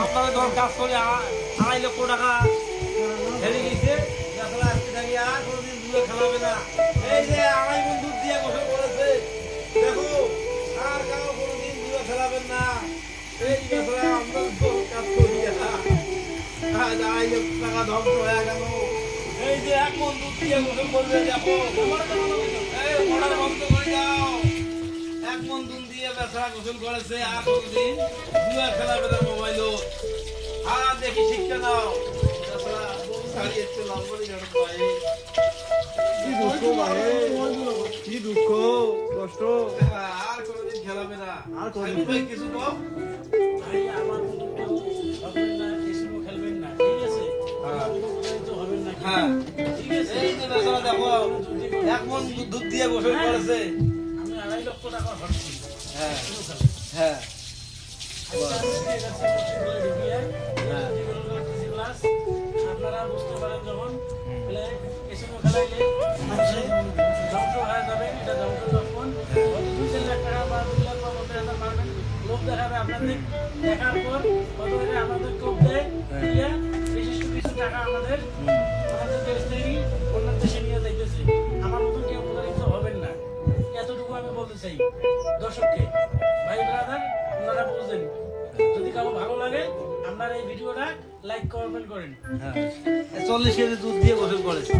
আপনাদের ধর কাজ করে 2.5 লক্ষ টাকা হেরে গেছে, বেচারা আজকে থাকি আর কোনোদিন দুধে খেলাবে না। এই যে 2.5 মণ দুধ দিয়ে গোসল করেছে, দেখো আর কাউ কোনোদিন দুধে খেলাবেন না। এই বেচারা আমরা কাজ করি 2.5 লক্ষ টাকা ধ্বংস হয়ে গেল। এই যে 1 মণ দুধ দিয়ে গোসল করবে, দেখো এই মোটর বন্ধ করে দাও। 1 মণ দুধ দিয়ে বেচারা গোসল করেছে, আর কোনোদিন দুধে খেলাবে না। মোবাইল আর দেখি শিক্ষা দাও, বেচারা ছাড়িয়ে চলাম বলে জানো ভাই। কি দুঃখ ভাই, কি দুঃখ কষ্ট। আর কোনোদিন খেলাবে না। আর কোনোদিন। সাইবুল ভাই কিছু কও। ভাই আমার মতো কেউ হবেন না, কেসিনো খেলবেন না, ঠিক আছে? আমার মতো প্রতারিত হবেন না, হ্যাঁ ঠিক আছে? এই যে বেচারা দেখো 1 মণ দুধ দিয়ে গোসল করেছে। আমি 2.5 লক্ষ টাকা ধরছি হ্যাঁ কেসিনো খেলে। হ্যাঁ আজকে আমি দিয়ে গেছি পশ্চিমবঙ্গের ঢুকিয়ে, যেগুলো করতেছি ক্লাস, আপনারা বুঝতে পারেন যখন তাহলে কেসিনো খেলাইলে মানুষের ধ্বংস হয়ে যাবে, এটা ধ্বংস লক্ষণ। হয়তো 2-3 লাখ টাকা বা 2 লাখ বা 50,000 মারবেন, লোভ দেখাবে আপনাদের, দেখার পর কত করে আমাদের লোভ দেয়, দিয়ে বিশিষ্ট কিছু টাকা আমাদের দেশ থেকে অন্য দেশে নিয়ে যাইতেছে। আমার মতন কেউ প্রতারিত হবেন না, এতটুকু আমি বলতে চাই দর্শককে। ভাই ব্রাদার, আপনারা বুঝলেন, যদি কারো ভালো লাগে আপনারা এই ভিডিওটা লাইক কমেন্ট করেন। হ্যাঁ 40 কেজি দুধ দিয়ে গোসল করেছে।